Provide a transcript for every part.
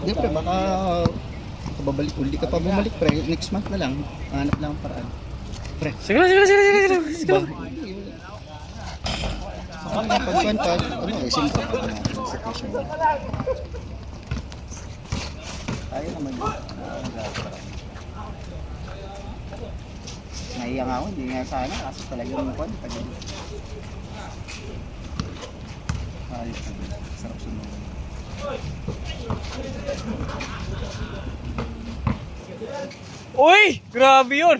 Hindi pre, baka babalik, uli ka pa bumalik pre, next month na lang. Hanap lang ang paraan. Pre. Sige lang, sige lang, sige lang, sige lang. Sige lang. Pagkuhan pa, ano eh, siyempre pag natin sa sitwasyon mo. Kaya naman yun. Naiya nga ako, hindi nga sana kasi talagang mukhang pag ayos na, sarap sumunod. Uy! Grabe yun!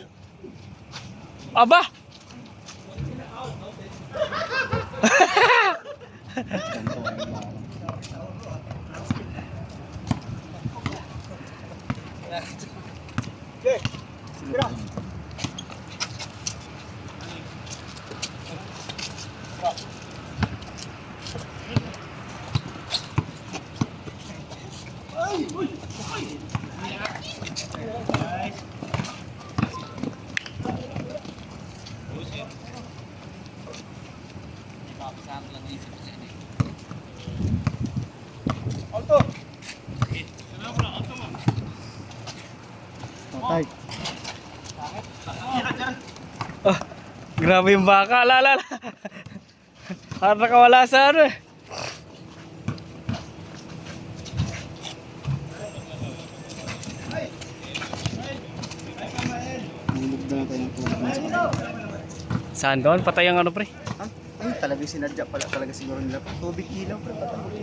Aba! Tay, Oh, grabe yung baka. Ala. Harap nakawala sa ano eh. nilog na natin yung tubig na sa kanila. Saan doon? Patay ang ano pre? Ah, ay, talagang sinadya pala talaga siguro nila. Tubig ilaw pre, patay.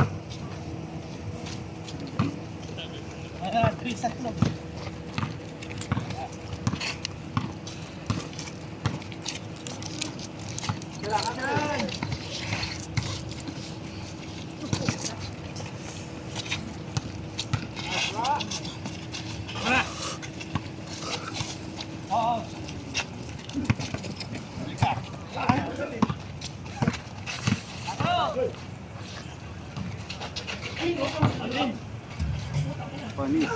Panis.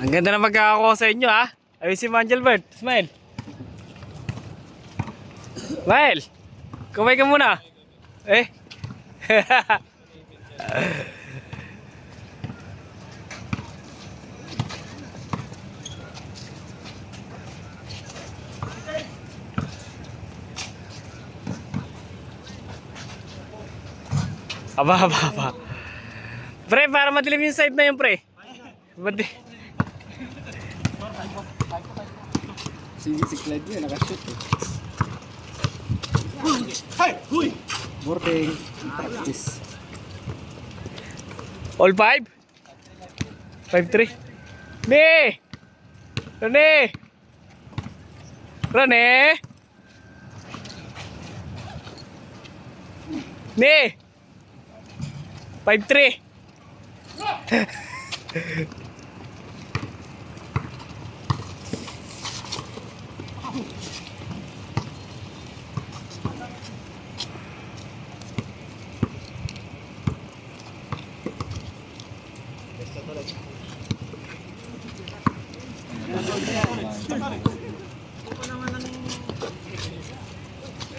Ang ganda na magkakakuha sa inyo ha. Ayun si Mangelbert. Smile. Smile. Kumay ka muna. Eh. Aba. Pre, para madilim yung side na yun, pre. Si Clyde yun, nakashoot eh. Boarding, practice. All 5? 5-3. Ne! Rene! Rene! Ne! 5-3.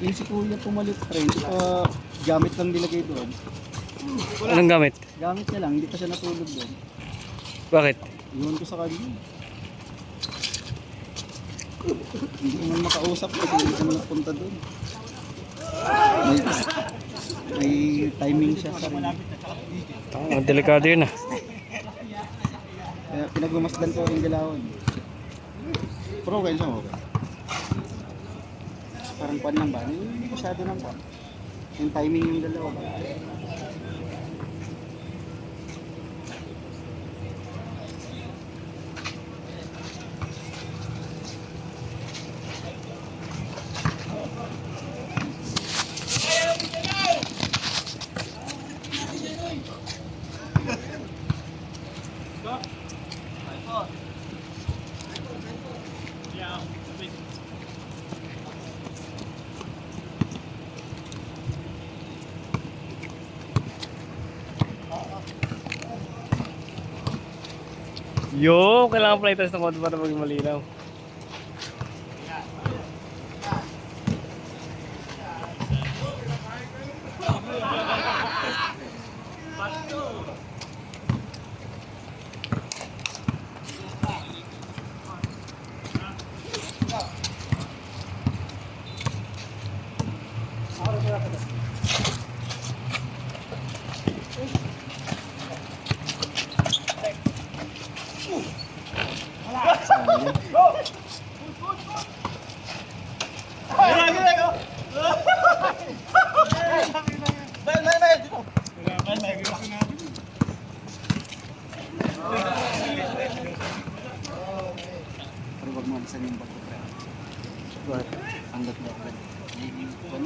Yung si Kuya pumalit pre, hindi pa gamit lang nilagay doon. Anong gamit? Gamit niya lang, hindi pa siya natulog doon. Bakit? Iwan ko sa kanya. Hindi ko man makausap kasi hindi ko man napunta doon. May timing siya sa rin. Delikado yun ah. Kaya pinagmamasdan ko yung galawan. Pero okay siya, okay. Parang pan lang ba? Hindi masyado ng pan. Yung timing yung dalawa ba? Yo, kailangan pala itas ng konti para maging malinaw. Pero wag mo alisan yung bago pre. Bakit? Hanggat mo pre.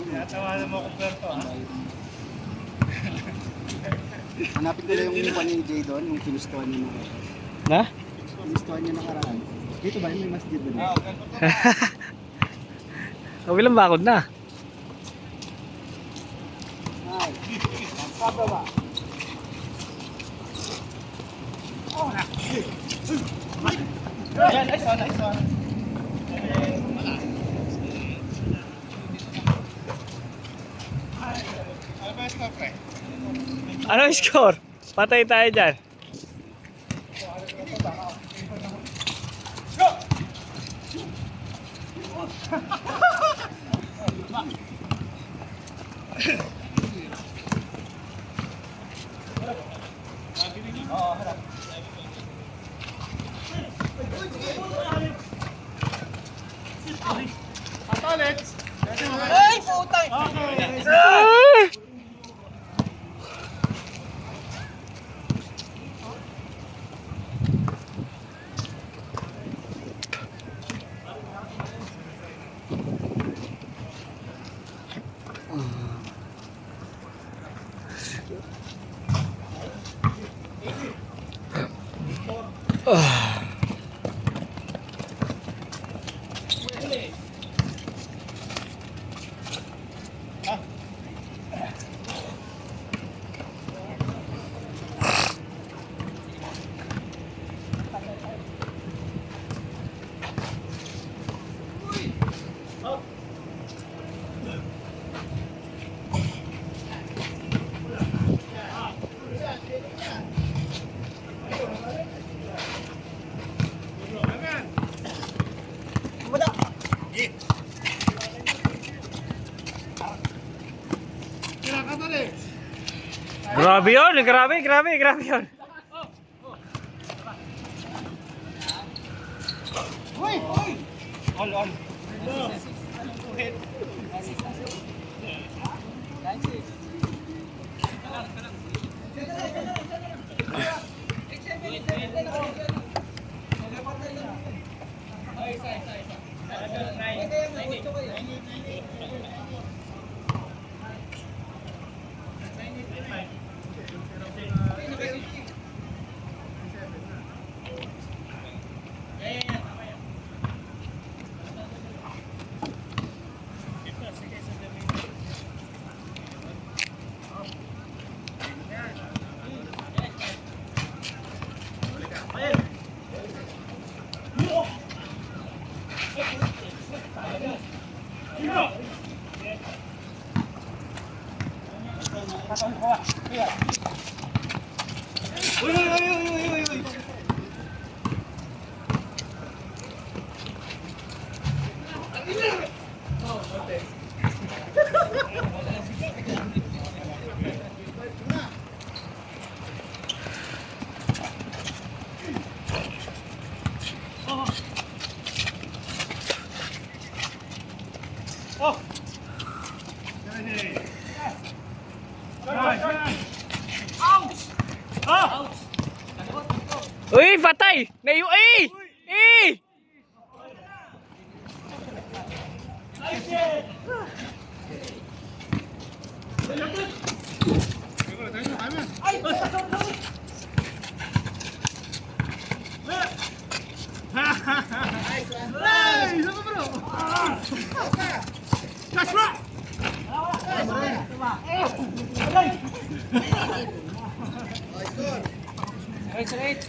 Tatawanan mo ko Puerto, ha? Hanapin ko lang yung one ni Jay doon, yung pinustuhan niya nung Na? pinustuhan niya nakaraan. Dito ba? May masjid doon. Kabilang bakod na. Ay. Pababa ba? Ayan, nice one, nice one. Ano ba yung score, pre? Ano yung score? Patay tayo dyan. Atolets! Ay, putang! Ah! Grabe yun, grabe yun. All, all. Uy, patay! Nayo, eh! Eh! Straight.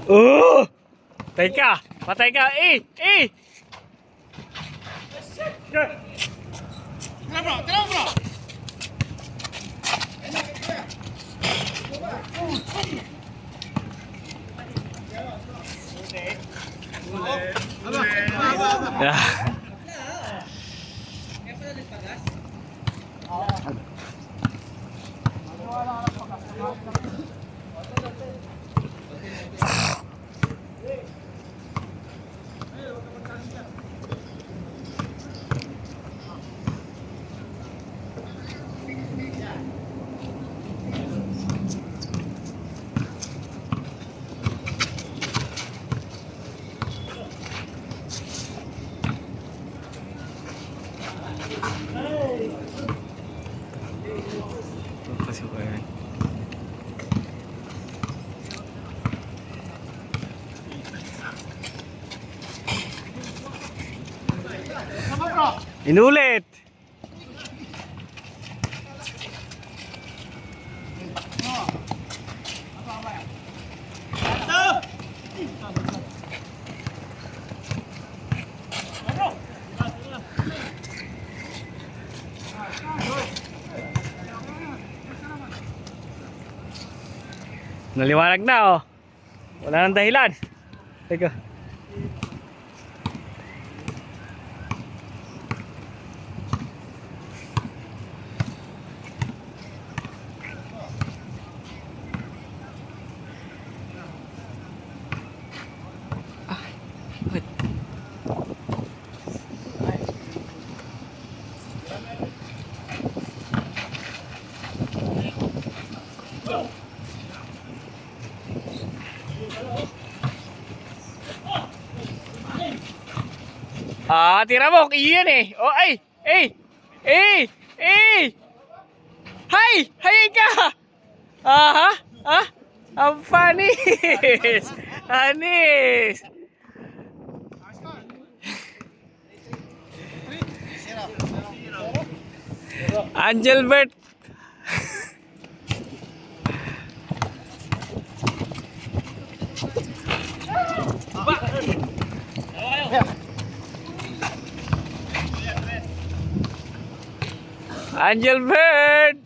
Oh! Patay ka! Patay ka! Eh! Eh! Tira bro! Ah. Kasi ko yan. Inulit! Naliwanag na oh. Wala nang dahilan. Teka. Ah, tira mo, iyan eh. Oh, ay, Hay, hay ka. Aha, ah, ang panis. Anis. Angelbert. Angelbert.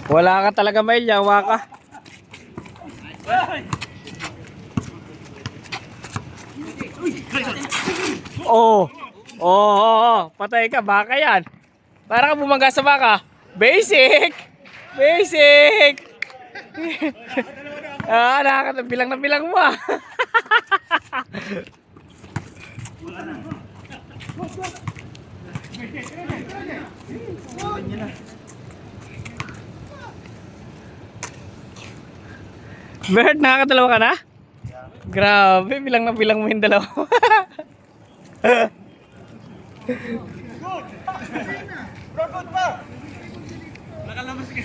Wala ka talaga, Mail, yawa ka. Oh. Oh, patay ka, baka yan. Para ka bumangga sa baka. Basic. Basic. Ah, nakakabilang na bilang mo ah. Bert, nakakadalawa ka na? Grabe, bilang na bilang mo yung dalawa. Nakalabas ka.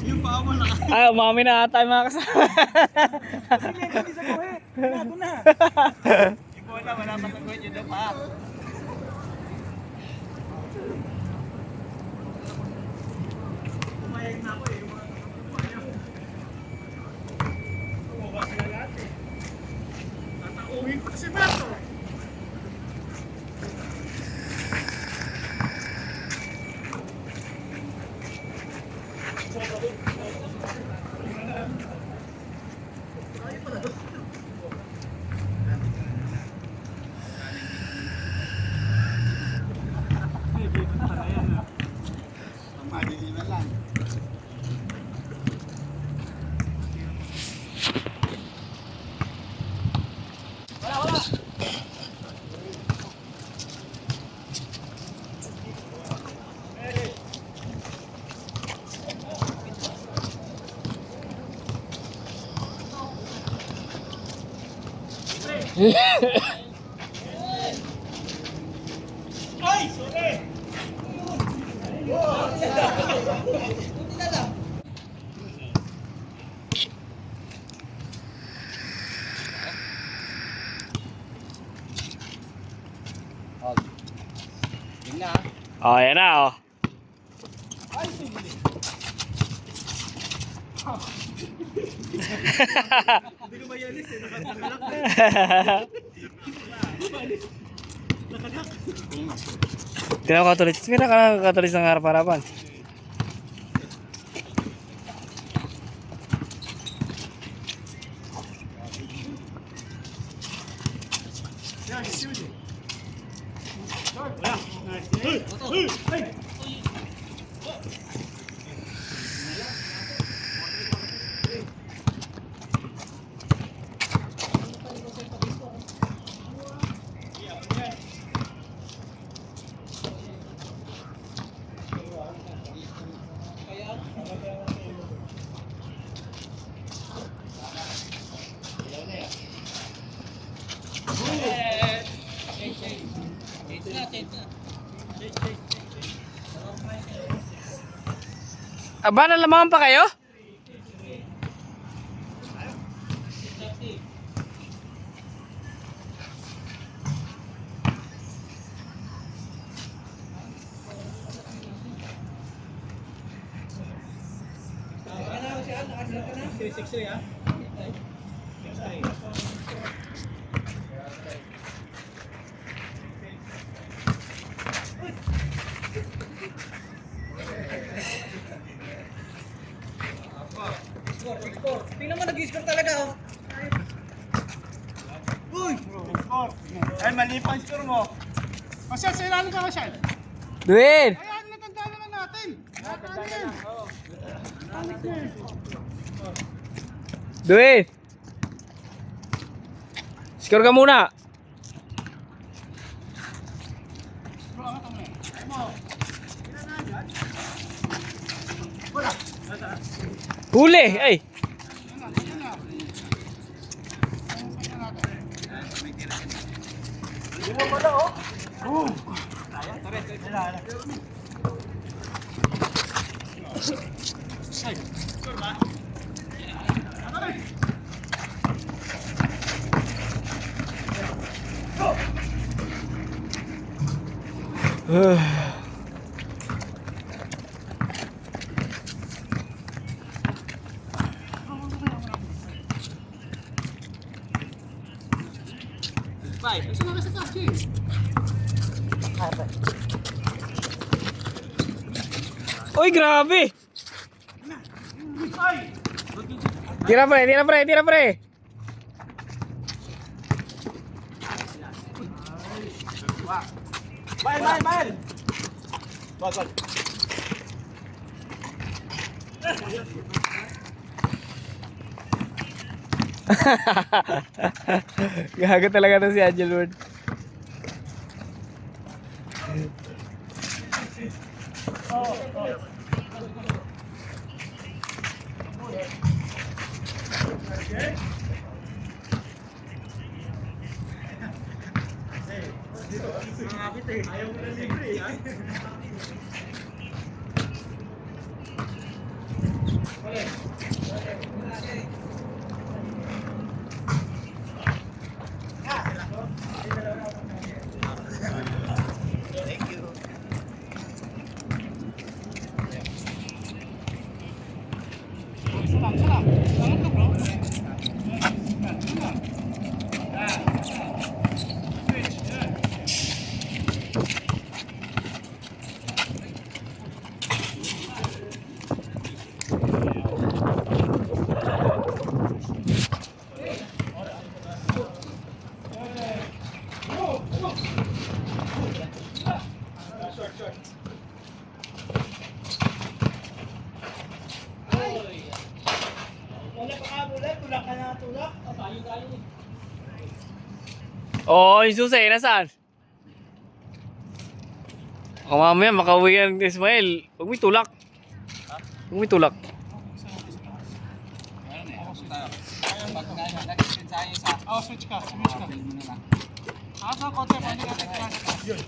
Yung paa mo naka. Ay, umami na ata yung mga kasama. Hindi sa kuhe. Nato na. Yung bola, wala pa sa kuhe. Yun na pa. Pumayag na ako eh. Bukas na lahat eh. Tatauhin ko si Beto. Madiliman lang. Yun na. Oh, yan na oh. Hindi ko mayalis eh. Nakakalak na. Tingnan ko katulis. Mira ka katulis ng harap-harapan. Aba, nalamangan pa kayo? Tingnan mo, nag-score talaga oh. Uy! Ay, mali pa ang score mo. Masyal, sa ilalim ka, Masyal. Duin! Ayan, natanda naman natin. Natanda na. Duin! Score ka muna. Huli! Ay! Uy, grabe! Tira pre, tira pre, tira pre! Bail! Ball. Gago talaga to si Angel Ward. Oo, yung susi, nasaan? O mamaya, makauwi yan, Ismael. Huwag mo itulak. Huwag mo itulak. Oh, switch ka. Asa, konti. Pwede ka switch.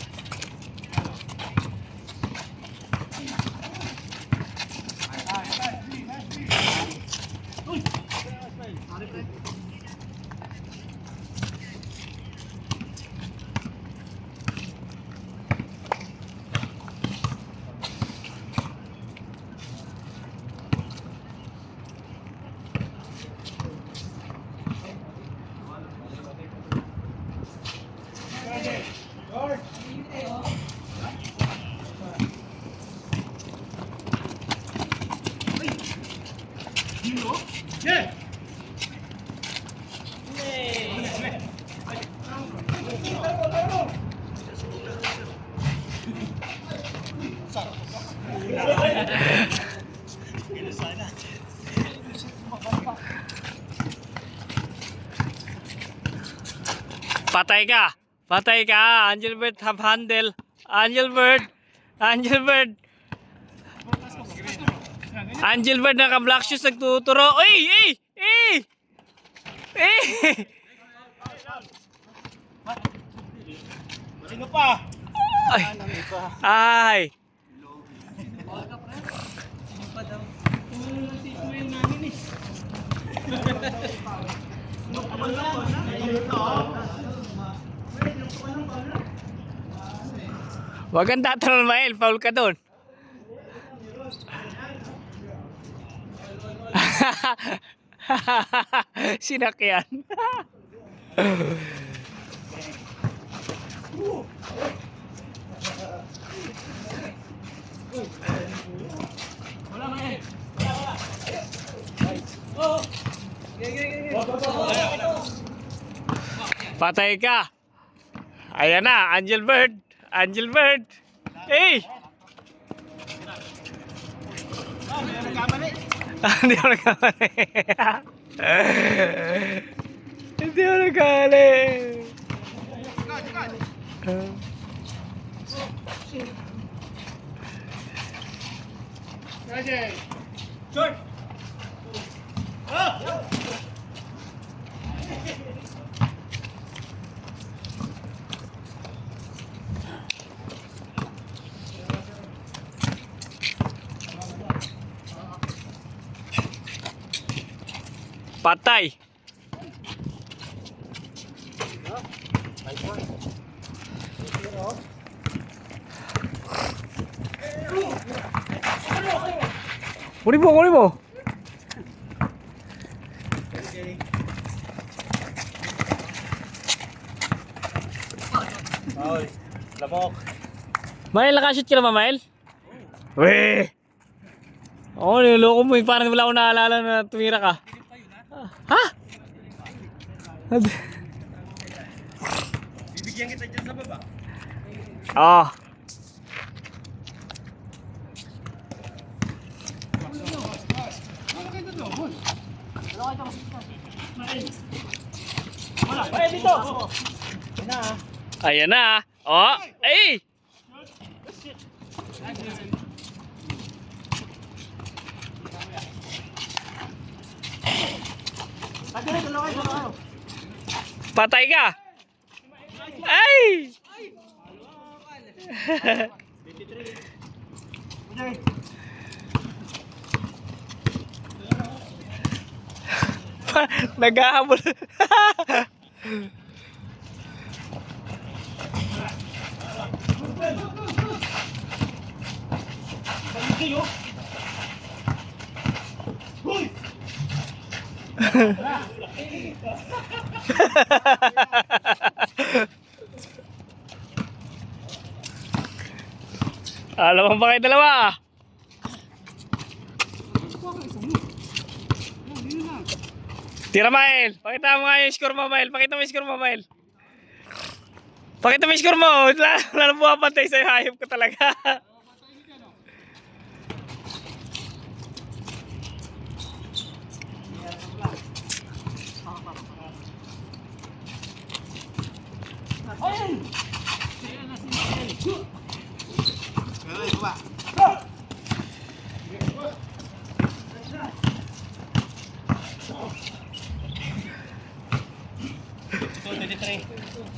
Patay ka! Patay ka! Angelbert, have handle! Angelbert! Angelbert! Angelbert, naka-black shoes, nagtuturo. Uy! Eh! Eh! Eh! Sino pa? Ay! Ay! Wag kang tatalon, Mael. Foul ka doon. Sinakyan. Patay ka. Ayan na, Angelbert. Angelbert. Eh! Hindi ako nagkamali. Hindi ako nagkamali. George! Patay. Kunin mo, kunin mo. Ay, lamok. Mael, nakashoot ka naman, Mael? Weh! Oo, niloloko mo. Parang wala akong naalala na tumira ka. Ha? Bibigyan kita dyan sa baba. Oo. Ay, dito! Ayan na. Oh, ay! Patay ka. Ay! Naghahabol. Alam mo ba kayo dalawa? Tira, Mael. Pakita mo nga yung score mo, Mael. Pakita mo yung score mo, Mael. Pakita mo yung score mo. Lalo mo kapantay sa'yo. Hayop ko talaga.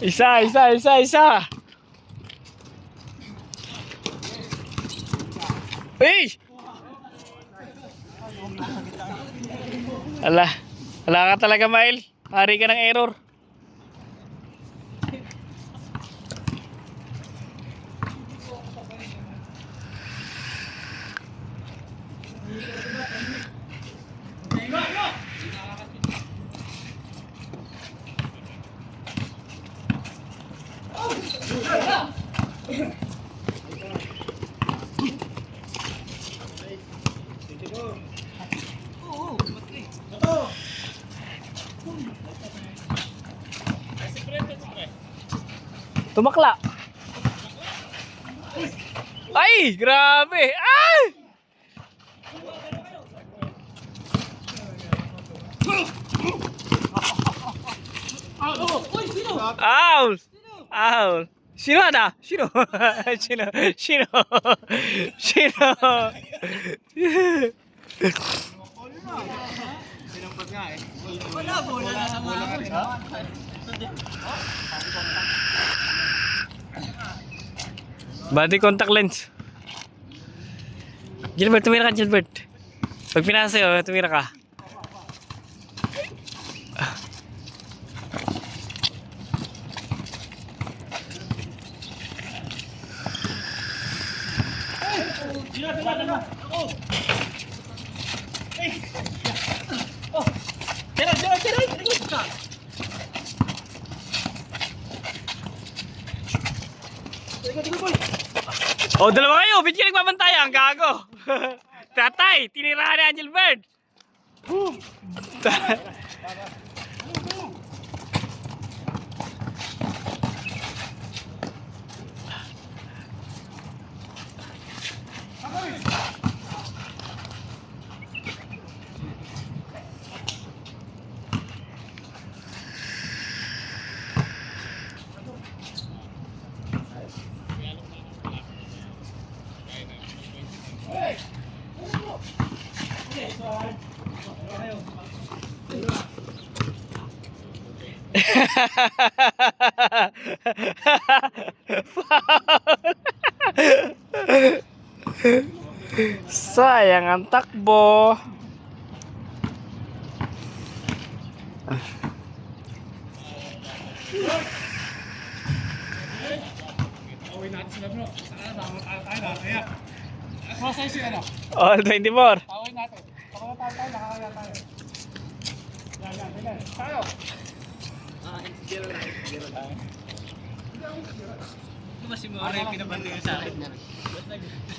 Isa. Uy! Ala ka talaga, Mael. Hari ka ng error. Tumakla. Ay, grabe. Ay! Ow! Ow! Sino na? Sino? Sino? Body contact lens. Gilbert, tumira ka, Gilbert. Pag pinasa sa'yo, tumira ka. Oh, dalawa kayo. Ba't kayo nagbabantayan? Gago. Tatay, tinirahan ni Angel Bird. Sayang ang takbo. All 24. Ito ba si Mora yung pinabantingan sa akin?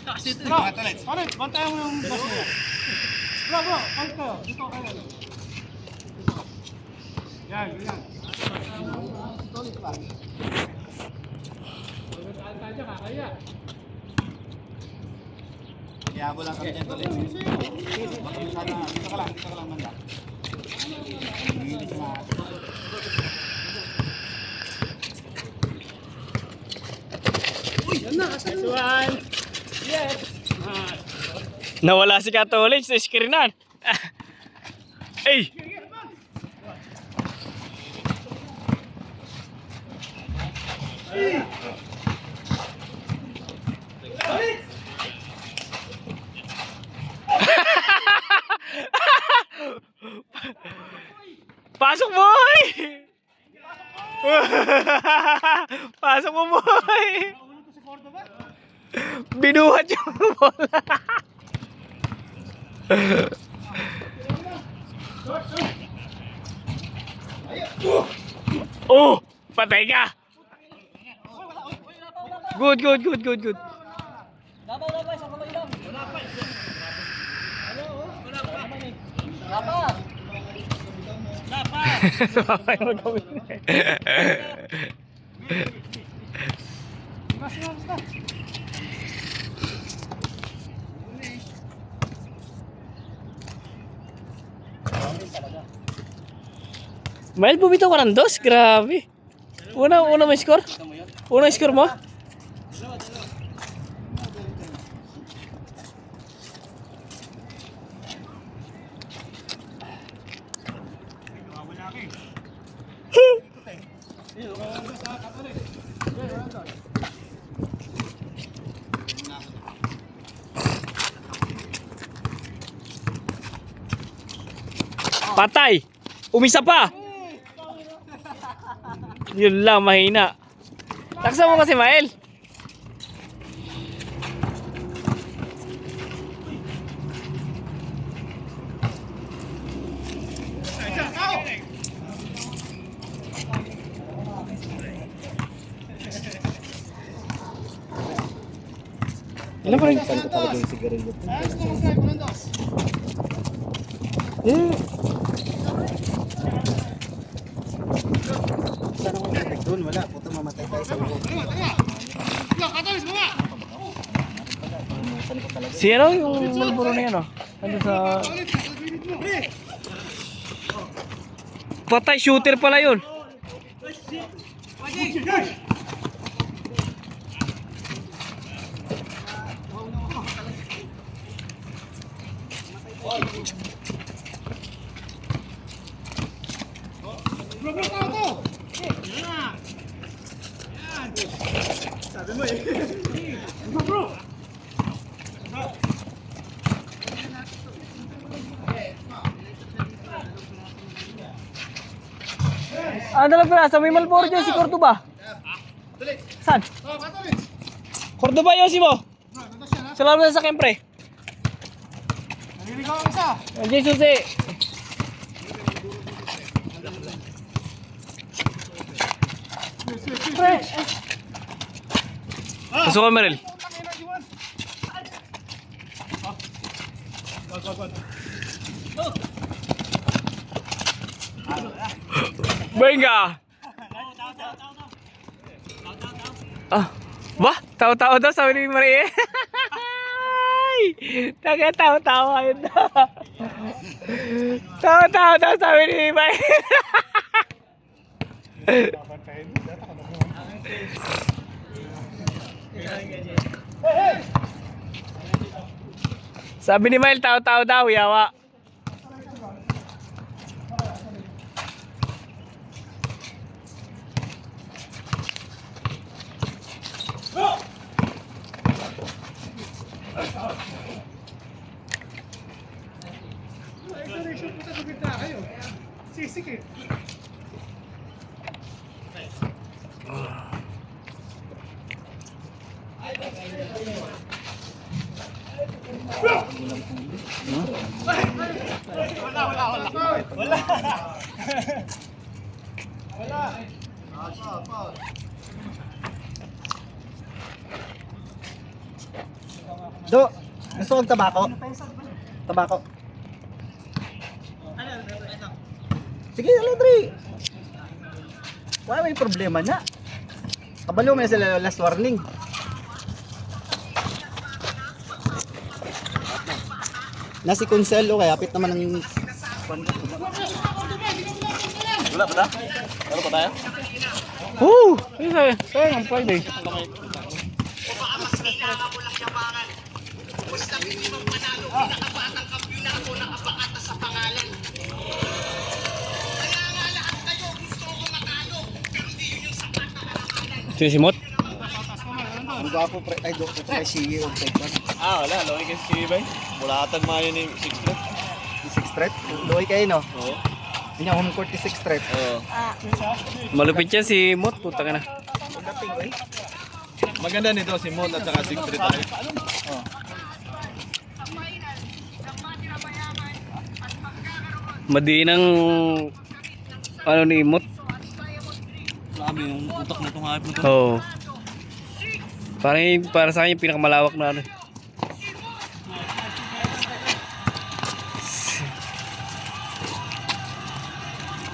Kasi ito. Bantayan mo yung boss niya. Bro, fight kayo. Dito kayo. Yan. Iyabo lang kami dyan tuloy. Dito ka lang banda. Hindi siya Nawala si Katolik sa screenan. Ay! Pasok, boy! Pasok mo, boy! Binuhat yung bola. Oh! Patay ka! Good. Laban, sa kamay lang. Sabay mo gawin. Mahal, bumitaw ka ng dos. Grabe. Una mo score? Una score mo? Patay. Umisa pa. Yun lang, mahina. Taksa mo kasi, Mael. Ilan pa rin? Saan ko talaga yung sigarilyo? Saan ako mamatay doon? Wala. Puta mamatay tayo sa loob. Si ano yung Malboro na yan, oh. Ano sa... Patay, shooter pala yun. Ano lang pala, sa may Malboro dyan, si Cordoba. Saan? Cordoba yun si mo. Sa lalo na sa kempre. Naliligaw ang isa. Andiyan susi. Pasok ko, Merel. Venga! Ah, ba? Tao-tao daw, sabi ni Marie. Taga tao-tao ayun daw. Tao-tao daw, sabi ni Marie. Sabi ni Mael, tao-tao daw, yawa. Sisik eh. Do, gusto kong tabako? Tabako. Sige, Aladri. Wala may problema na. Kabalo may sila last warning. Nasi Conselo kaya apit naman ng... Wala pa ta? Wala pa tayo? Oo! Sayang ang Friday. Sino si Mot? Ang gwapo pre, ay do, pre CEO of Taiwan. Wala. Loki kasi si Ibay. Bulatan mayo ni 6 Street. 6th Street. Loy kayo no? Oo. Hindi home court 6th Street. Oo. Malupit yan si Mot. Puta ka na. Maganda nito si Mon at saka 6 Street. Madinang ano ni Mot. Marami yung utak na itong hype na ito. Oo. Para sa akin yung pinakamalawak na ano.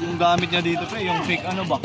Yung gamit niya dito pre, yung fake ano ba?